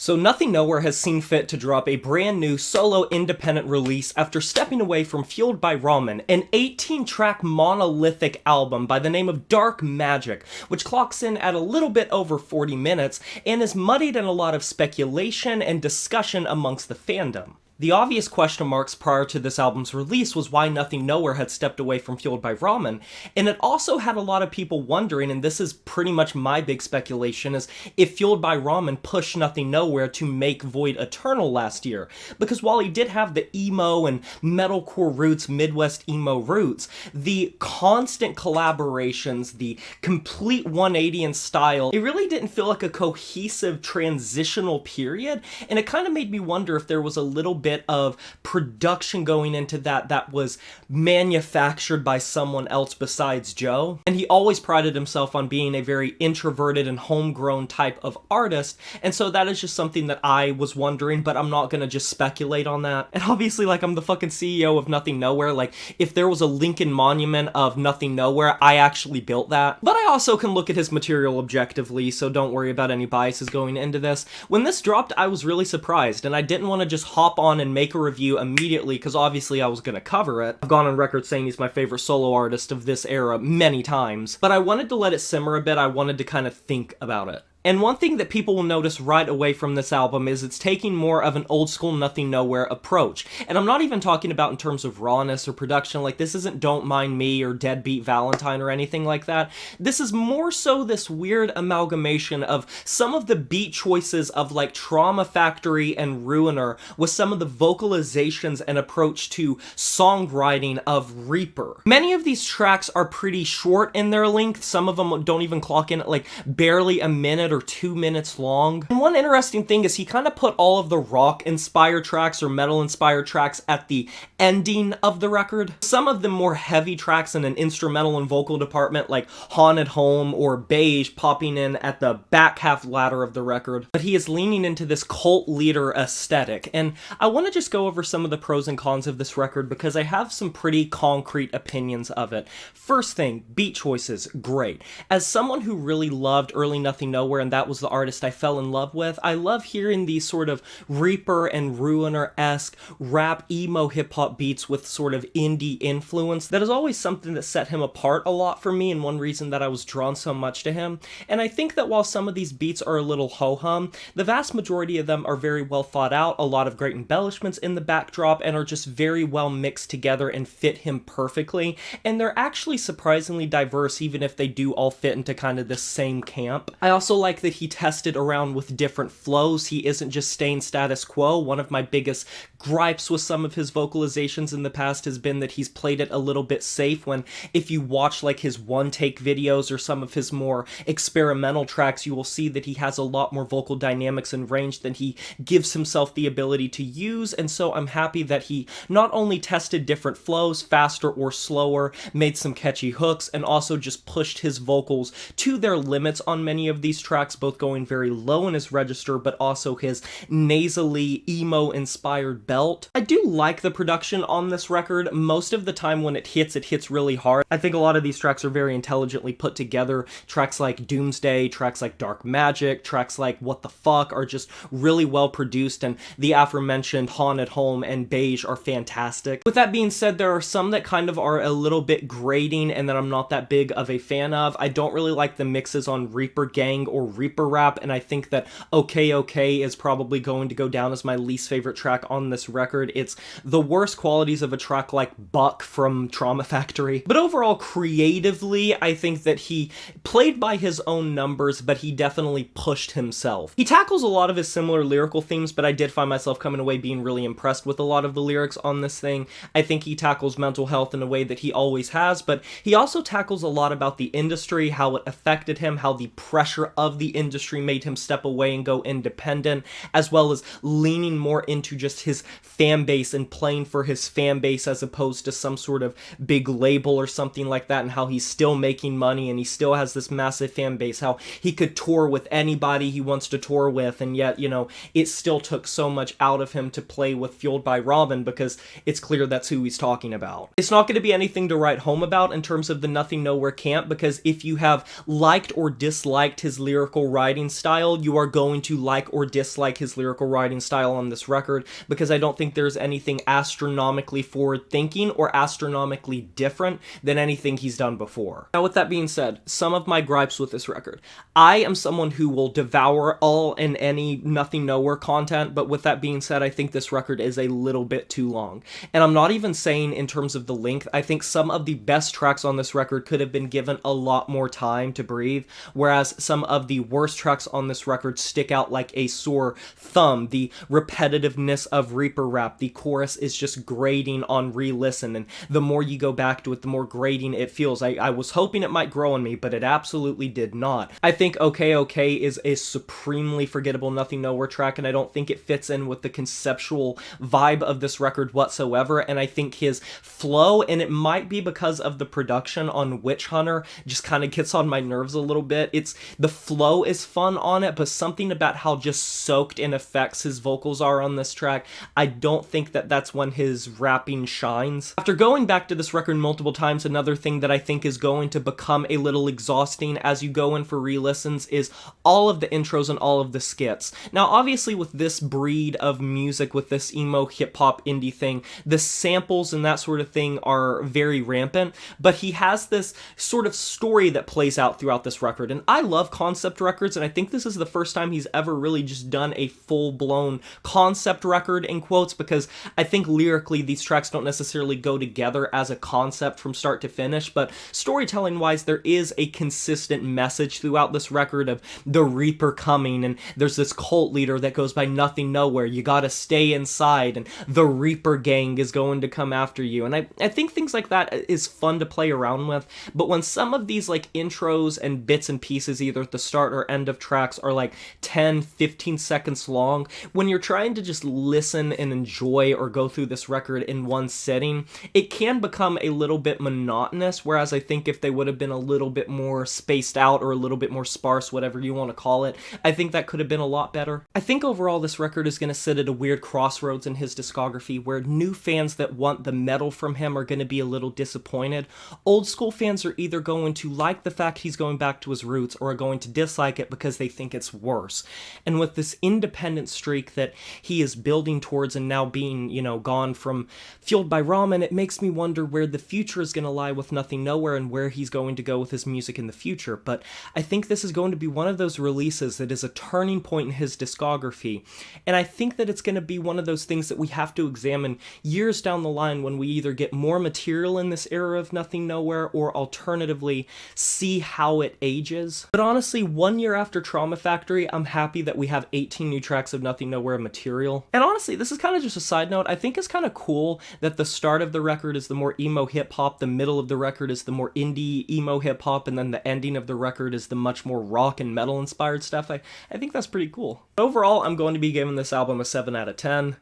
So Nothing Nowhere has seen fit to drop a brand new solo independent release after stepping away from Fueled by Ramen, an 18-track monolithic album by the name of Dark Magic, which clocks in at a little bit over 40 minutes and is muddied in a lot of speculation and discussion amongst the fandom. The obvious question marks prior to this album's release was why Nothing Nowhere had stepped away from Fueled by Ramen, and it also had a lot of people wondering, and this is pretty much my big speculation, is if Fueled by Ramen pushed Nothing Nowhere to make Void Eternal last year. Because while he did have the emo and metalcore roots, Midwest emo roots, the constant collaborations, the complete 180 in style, it really didn't feel like a cohesive transitional period, and it kind of made me wonder if there was a little bit of production going into that was manufactured by someone else besides Joe. And he always prided himself on being a very introverted and homegrown type of artist, and so that is just something that I was wondering, but I'm not gonna just speculate on that. And obviously, like, I'm the fucking CEO of Nothing Nowhere. Like, if there was a Lincoln Monument of Nothing Nowhere, I actually built that. But I also can look at his material objectively, so don't worry about any biases going into this. When this dropped, I was really surprised, and I didn't want to just hop on and make a review immediately because obviously I was going to cover it. I've gone on record saying he's my favorite solo artist of this era many times, but I wanted to let it simmer a bit. I wanted to kind of think about it. And one thing that people will notice right away from this album is it's taking more of an old school Nothing Nowhere approach. And I'm not even talking about in terms of rawness or production, like this isn't Don't Mind Me or Deadbeat Valentine or anything like that. This is more so this weird amalgamation of some of the beat choices of like Trauma Factory and Ruiner with some of the vocalizations and approach to songwriting of Reaper. Many of these tracks are pretty short in their length. Some of them don't even clock in at like barely a minute or 2 minutes long. And one interesting thing is he kind of put all of the rock-inspired tracks or metal-inspired tracks at the ending of the record. Some of the more heavy tracks in an instrumental and vocal department like Haunted Home or Beige popping in at the back half ladder of the record. But he is leaning into this cult leader aesthetic. And I want to just go over some of the pros and cons of this record because I have some pretty concrete opinions of it. First thing, beat choices, great. As someone who really loved early Nothing Nowhere, and that was the artist I fell in love with, I love hearing these sort of Reaper and Ruiner-esque rap emo hip-hop beats with sort of indie influence. That is always something that set him apart a lot for me and one reason that I was drawn so much to him. And I think that while some of these beats are a little ho-hum, the vast majority of them are very well thought out, a lot of great embellishments in the backdrop, and are just very well mixed together and fit him perfectly. And they're actually surprisingly diverse even if they do all fit into kind of this same camp. I also like that he tested around with different flows. He isn't just staying status quo. One of my biggest gripes with some of his vocalizations in the past has been that he's played it a little bit safe when if you watch like his one-take videos or some of his more experimental tracks, you will see that he has a lot more vocal dynamics and range than he gives himself the ability to use. And so I'm happy that he not only tested different flows, faster or slower, made some catchy hooks, and also just pushed his vocals to their limits on many of these tracks, both going very low in his register, but also his nasally, emo-inspired belt. I do like the production on this record. Most of the time when it hits really hard. I think a lot of these tracks are very intelligently put together. Tracks like Doomsday, tracks like Dark Magic, tracks like What the Fuck are just really well produced, and the aforementioned Haunted Home and Beige are fantastic. With that being said, there are some that kind of are a little bit grating and that I'm not that big of a fan of. I don't really like the mixes on Reaper Gang or Reaper Rap, and I think that Okay Okay is probably going to go down as my least favorite track on this record. It's the worst qualities of a track like Buck from Trauma Factory. But overall, creatively, I think that he played by his own numbers, but he definitely pushed himself. He tackles a lot of his similar lyrical themes, but I did find myself coming away being really impressed with a lot of the lyrics on this thing. I think he tackles mental health in a way that he always has, but he also tackles a lot about the industry, how it affected him, how the pressure of the industry made him step away and go independent, as well as leaning more into just his fan base and playing for his fan base as opposed to some sort of big label or something like that, and how he's still making money and he still has this massive fan base, how he could tour with anybody he wants to tour with, and yet, you know, it still took so much out of him to play with Fueled by Ramen because it's clear that's who he's talking about. It's not going to be anything to write home about in terms of the Nothing Nowhere camp, because if you have liked or disliked his lyrics lyrical writing style, you are going to like or dislike his lyrical writing style on this record, because I don't think there's anything astronomically forward-thinking or astronomically different than anything he's done before. Now, with that being said, some of my gripes with this record. I am someone who will devour all and any Nothing Nowhere content, but with that being said, I think this record is a little bit too long. And I'm not even saying in terms of the length. I think some of the best tracks on this record could have been given a lot more time to breathe, whereas some of the worst tracks on this record stick out like a sore thumb. The repetitiveness of Reaper rap, the chorus is just grating on re-listen, and the more you go back to it, the more grating it feels. I was hoping it might grow on me, but it absolutely did not. I think Okay Okay is a supremely forgettable Nothing Nowhere track, and I don't think it fits in with the conceptual vibe of this record whatsoever, and I think his flow, and it might be because of the production on Witch Hunter, just kind of gets on my nerves a little bit. The flow is fun on it, but something about how just soaked in effects his vocals are on this track, I don't think that that's when his rapping shines. After going back to this record multiple times, another thing that I think is going to become a little exhausting as you go in for re-listens is all of the intros and all of the skits. Now, obviously with this breed of music, with this emo hip-hop indie thing, the samples and that sort of thing are very rampant, but he has this sort of story that plays out throughout this record, and I love concept records, and I think this is the first time he's ever really just done a full-blown concept record, in quotes, because I think lyrically these tracks don't necessarily go together as a concept from start to finish, but storytelling-wise, there is a consistent message throughout this record of the Reaper coming, and there's this cult leader that goes by Nothing Nowhere, you gotta stay inside, and the Reaper gang is going to come after you, and I think things like that is fun to play around with, but when some of these like intros and bits and pieces, either at the start or end of tracks, are like 10-15 seconds long, when you're trying to just listen and enjoy or go through this record in one sitting, it can become a little bit monotonous, whereas I think if they would have been a little bit more spaced out or a little bit more sparse, whatever you want to call it, I think that could have been a lot better. I think overall this record is going to sit at a weird crossroads in his discography, where new fans that want the metal from him are going to be a little disappointed. Old school fans are either going to like the fact he's going back to his roots or are going to dislike it because they think it's worse. And with this independent streak that he is building towards and now being, gone from Fueled by Ramen, it makes me wonder where the future is going to lie with Nothing Nowhere and where he's going to go with his music in the future. But I think this is going to be one of those releases that is a turning point in his discography. And I think that it's going to be one of those things that we have to examine years down the line when we either get more material in this era of Nothing Nowhere or alternatively see how it ages. But honestly, 1 year after Trauma Factory, I'm happy that we have 18 new tracks of Nothing Nowhere material. And honestly, this is kind of just a side note. I think it's kind of cool that the start of the record is the more emo hip-hop, the middle of the record is the more indie emo hip-hop, and then the ending of the record is the much more rock and metal inspired stuff. I think that's pretty cool. Overall, I'm going to be giving this album a 7 out of 10.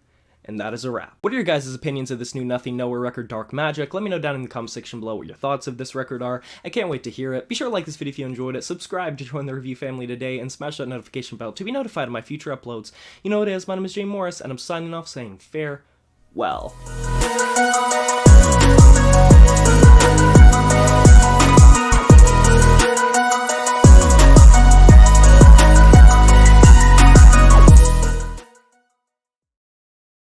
And that is a wrap. What are your guys' opinions of this new Nothing Nowhere record, Dark Magic? Let me know down in the comment section below what your thoughts of this record are. I can't wait to hear it. Be sure to like this video if you enjoyed it, subscribe to join the review family today, and smash that notification bell to be notified of my future uploads. You know what it is, my name is Jay Morris, and I'm signing off saying farewell.